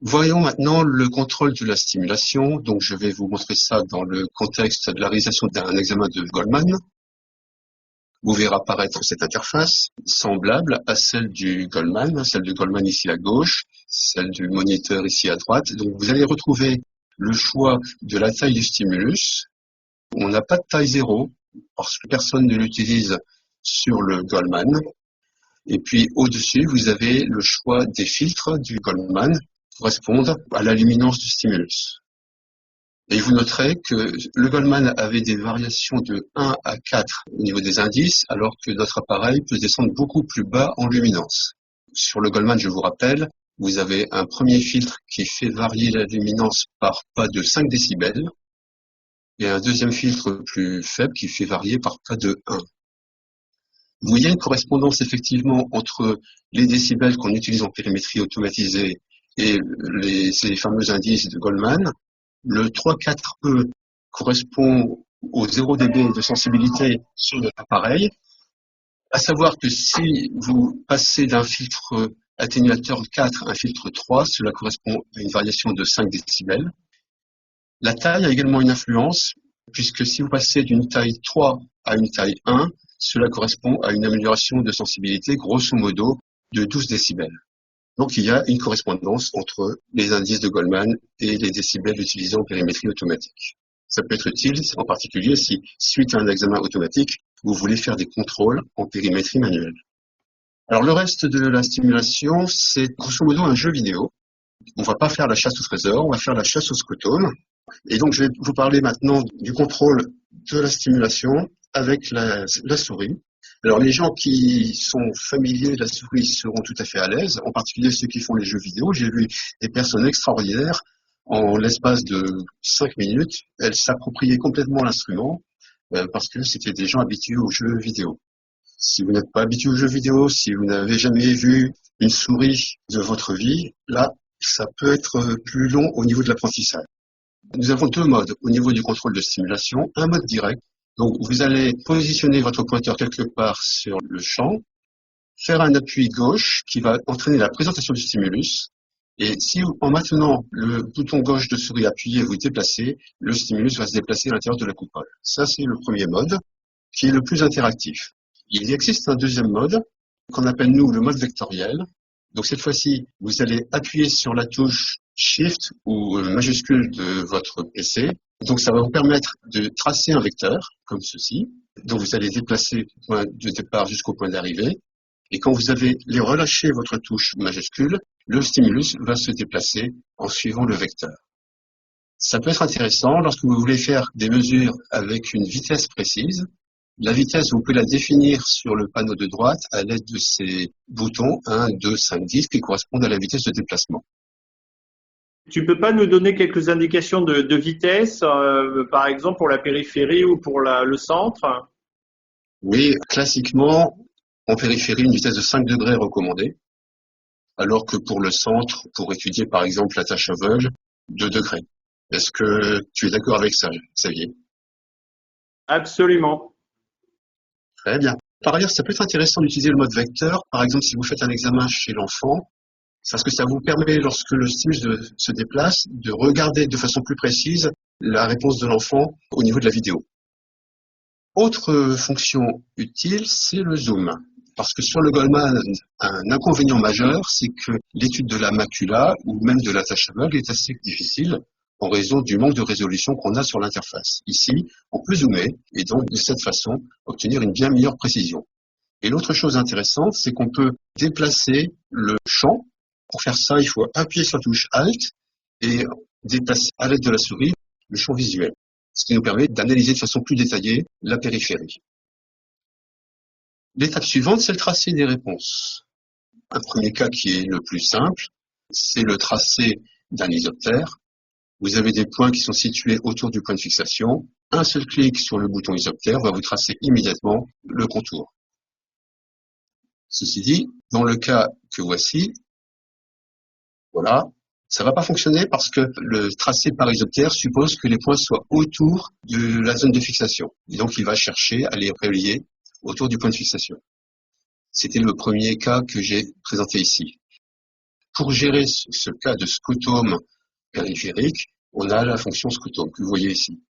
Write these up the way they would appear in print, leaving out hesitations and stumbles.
Voyons maintenant le contrôle de la stimulation. Donc, je vais vous montrer ça dans le contexte de la réalisation d'un examen de Goldman. Vous verrez apparaître cette interface semblable à celle du Goldman, celle de Goldman ici à gauche, celle du moniteur ici à droite. Donc, vous allez retrouver le choix de la taille du stimulus. On n'a pas de taille 0 parce que personne ne l'utilise sur le Goldman. Et puis, au-dessus, vous avez le choix des filtres du Goldman qui correspondent à la luminance du stimulus. Et vous noterez que le Goldman avait des variations de 1 à 4 au niveau des indices, alors que notre appareil peut descendre beaucoup plus bas en luminance. Sur le Goldman, je vous rappelle, vous avez un premier filtre qui fait varier la luminance par pas de 5 décibels, et un deuxième filtre plus faible qui fait varier par pas de 1. Vous voyez une correspondance effectivement entre les décibels qu'on utilise en périmétrie automatisée et ces fameux indices de Goldman. Le 3,4E correspond au 0 dB de sensibilité sur notre appareil, à savoir que si vous passez d'un filtre atténuateur 4 à un filtre 3, cela correspond à une variation de 5 décibels. La taille a également une influence, puisque si vous passez d'une taille 3 à une taille 1, cela correspond à une amélioration de sensibilité, grosso modo, de 12 décibels. Donc, il y a une correspondance entre les indices de Goldman et les décibels utilisés en périmétrie automatique. Ça peut être utile, en particulier si, suite à un examen automatique, vous voulez faire des contrôles en périmétrie manuelle. Alors, le reste de la stimulation, c'est grosso modo un jeu vidéo. On ne va pas faire la chasse au trésor, on va faire la chasse au scotome. Et donc, je vais vous parler maintenant du contrôle de la stimulation avec la souris. Alors, les gens qui sont familiers de la souris seront tout à fait à l'aise, en particulier ceux qui font les jeux vidéo. J'ai vu des personnes extraordinaires. En l'espace de 5 minutes, elles s'appropriaient complètement l'instrument parce que c'était des gens habitués aux jeux vidéo. Si vous n'êtes pas habitué aux jeux vidéo, si vous n'avez jamais vu une souris de votre vie, là, ça peut être plus long au niveau de l'apprentissage. Nous avons deux modes au niveau du contrôle de stimulation. Un mode direct. Donc, vous allez positionner votre pointeur quelque part sur le champ, faire un appui gauche qui va entraîner la présentation du stimulus. Et si, en maintenant le bouton gauche de souris appuyé, vous déplacez, le stimulus va se déplacer à l'intérieur de la coupole. Ça, c'est le premier mode, qui est le plus interactif. Il existe un deuxième mode, qu'on appelle, nous, le mode vectoriel. Donc, cette fois-ci, vous allez appuyer sur la touche Shift ou majuscule de votre PC. Donc, ça va vous permettre de tracer un vecteur, comme ceci. Donc, vous allez déplacer du point de départ jusqu'au point d'arrivée. Et quand vous avez relâché votre touche majuscule, le stimulus va se déplacer en suivant le vecteur. Ça peut être intéressant lorsque vous voulez faire des mesures avec une vitesse précise. La vitesse, vous pouvez la définir sur le panneau de droite à l'aide de ces boutons 1, 2, 5, 10 qui correspondent à la vitesse de déplacement. Tu peux pas nous donner quelques indications de vitesse, par exemple pour la périphérie ou pour le centre? Oui, classiquement, en périphérie, une vitesse de 5 degrés est recommandée, alors que pour le centre, pour étudier par exemple la tâche aveugle, 2 degrés. Est-ce que tu es d'accord avec ça, Xavier? Absolument. Très bien. Par ailleurs, ça peut être intéressant d'utiliser le mode vecteur. Par exemple, si vous faites un examen chez l'enfant, parce que ça vous permet, lorsque le stimulus se déplace, de regarder de façon plus précise la réponse de l'enfant au niveau de la vidéo. Autre fonction utile, c'est le zoom. Parce que sur le Goldman, un inconvénient majeur, c'est que l'étude de la macula ou même de la tache aveugle est assez difficile en raison du manque de résolution qu'on a sur l'interface. Ici, on peut zoomer et donc de cette façon obtenir une bien meilleure précision. Et l'autre chose intéressante, c'est qu'on peut déplacer le champ. Pour faire ça, il faut appuyer sur la touche Alt et déplacer à l'aide de la souris le champ visuel, ce qui nous permet d'analyser de façon plus détaillée la périphérie. L'étape suivante, c'est le tracé des réponses. Un premier cas qui est le plus simple, c'est le tracé d'un isoptère. Vous avez des points qui sont situés autour du point de fixation. Un seul clic sur le bouton isoptère va vous tracer immédiatement le contour. Ceci dit, dans le cas que voici, voilà, ça ne va pas fonctionner parce que le tracé par isoptère suppose que les points soient autour de la zone de fixation. Et donc, il va chercher à les relier autour du point de fixation. C'était le premier cas que j'ai présenté ici. pour gérer ce cas de scotome périphérique, on a la fonction scotome que vous voyez ici.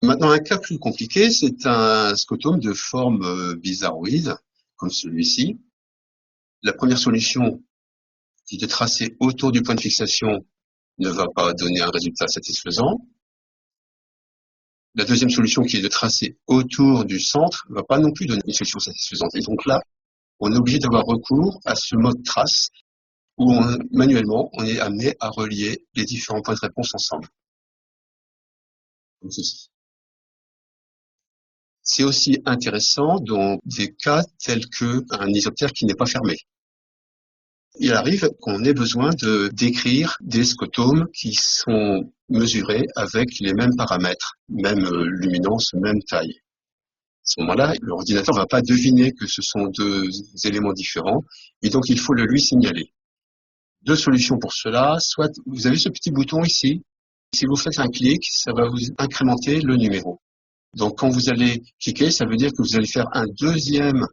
Maintenant, un cas plus compliqué, c'est un scotome de forme bizarroïde, comme celui-ci. La première solution, qui est de tracer autour du point de fixation, ne va pas donner un résultat satisfaisant. La deuxième solution, qui est de tracer autour du centre, ne va pas non plus donner une solution satisfaisante. Et donc là, on est obligé d'avoir recours à ce mode trace, où manuellement, on est amené à relier les différents points de réponse ensemble. Comme ceci. C'est aussi intéressant dans des cas tels qu'un isoptère qui n'est pas fermé. Il arrive qu'on ait besoin de décrire des scotomes qui sont mesurés avec les mêmes paramètres, même luminance, même taille. À ce moment-là, l'ordinateur ne va pas deviner que ce sont deux éléments différents, et donc il faut le lui signaler. Deux solutions pour cela, soit vous avez ce petit bouton ici, si vous faites un clic, ça va vous incrémenter le numéro. Donc quand vous allez cliquer, ça veut dire que vous allez faire un deuxième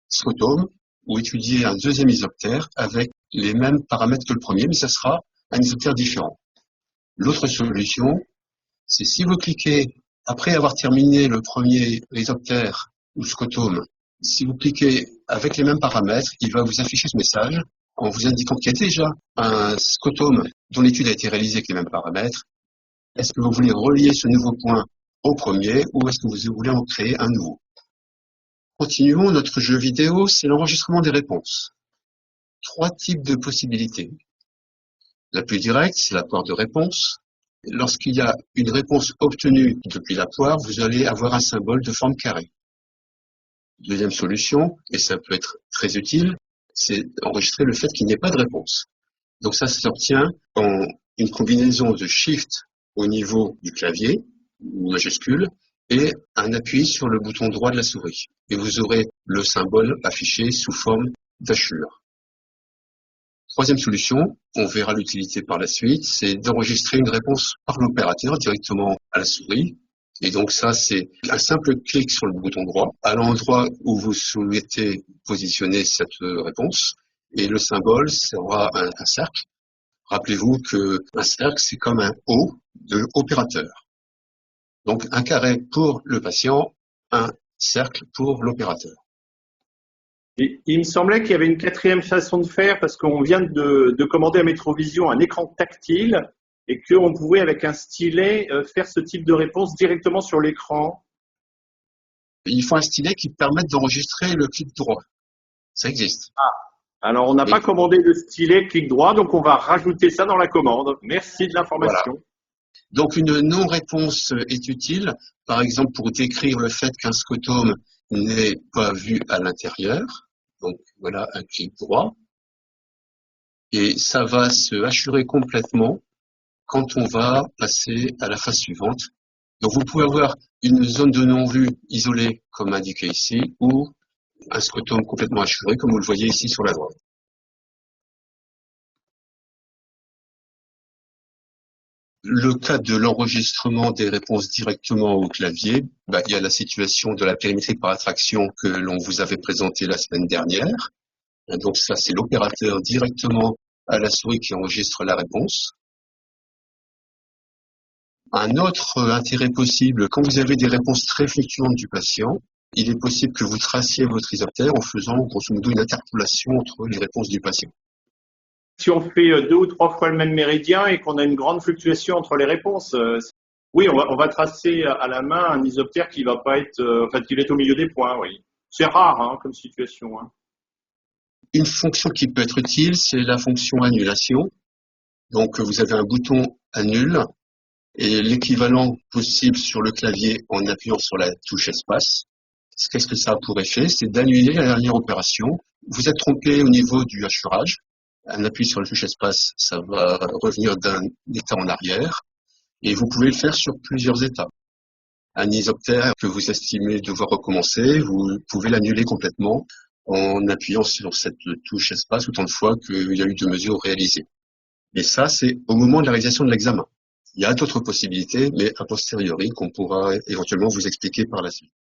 scotome, ou étudier un deuxième isoptère avec les mêmes paramètres que le premier, mais ça sera un isoptère différent. L'autre solution, c'est si vous cliquez, après avoir terminé le premier isoptère ou scotome, si vous cliquez avec les mêmes paramètres, il va vous afficher ce message en vous indiquant qu'il y a déjà un scotome dont l'étude a été réalisée avec les mêmes paramètres. Est-ce que vous voulez relier ce nouveau point au premier ou est-ce que vous voulez en créer un nouveau? Continuons notre jeu vidéo, c'est l'enregistrement des réponses. Trois types de possibilités. La plus directe, c'est la poire de réponse. Lorsqu'il y a une réponse obtenue depuis la poire, vous allez avoir un symbole de forme carrée. Deuxième solution, et ça peut être très utile, c'est enregistrer le fait qu'il n'y ait pas de réponse. Donc ça s'obtient en une combinaison de Shift au niveau du clavier, majuscule, et un appui sur le bouton droit de la souris. Et vous aurez le symbole affiché sous forme d'hachure. Troisième solution, on verra l'utilité par la suite, c'est d'enregistrer une réponse par l'opérateur directement à la souris. Et donc ça, c'est un simple clic sur le bouton droit à l'endroit où vous souhaitez positionner cette réponse. Et le symbole sera un cercle. Rappelez-vous qu'un cercle, c'est comme un O de opérateur. Donc un carré pour le patient, un cercle pour l'opérateur. Et il me semblait qu'il y avait une quatrième façon de faire parce qu'on vient de commander à Métrovision un écran tactile et qu'on pouvait avec un stylet faire ce type de réponse directement sur l'écran. Il faut un stylet qui permette d'enregistrer le clic droit. Ça existe. Alors on n'a pas commandé le stylet clic droit, donc on va rajouter ça dans la commande. Merci de l'information. Voilà. Donc une non-réponse est utile, par exemple pour décrire le fait qu'un scotome n'est pas vu à l'intérieur. Donc voilà un clic droit. Et ça va se hachurer complètement quand on va passer à la phase suivante. Donc vous pouvez avoir une zone de non-vue isolée comme indiqué ici, ou un scotome complètement hachuré comme vous le voyez ici sur la droite. Le cas de l'enregistrement des réponses directement au clavier, il y a la situation de la périmétrie par attraction que l'on vous avait présentée la semaine dernière. Donc ça, c'est l'opérateur directement à la souris qui enregistre la réponse. Un autre intérêt possible, quand vous avez des réponses très fluctuantes du patient, il est possible que vous traciez votre isoptère en faisant grosso modo une interpolation entre les réponses du patient. Si on fait 2 ou 3 fois le même méridien et qu'on a une grande fluctuation entre les réponses, oui, on va tracer à la main un isoptère qui va pas être, qui va être au milieu des points, oui. C'est rare comme situation. Une fonction qui peut être utile, c'est la fonction annulation. Donc vous avez un bouton annule et l'équivalent possible sur le clavier en appuyant sur la touche espace. Qu'est-ce que ça a pour effet? C'est d'annuler la dernière opération. Vous êtes trompé au niveau du hachurage. Un appui sur la touche espace, ça va revenir d'un état en arrière. Et vous pouvez le faire sur plusieurs états. Un isoptère que vous estimez devoir recommencer, vous pouvez l'annuler complètement en appuyant sur cette touche espace autant de fois qu'il y a eu de mesures réalisées. Et ça, c'est au moment de la réalisation de l'examen. Il y a d'autres possibilités, mais a posteriori, qu'on pourra éventuellement vous expliquer par la suite.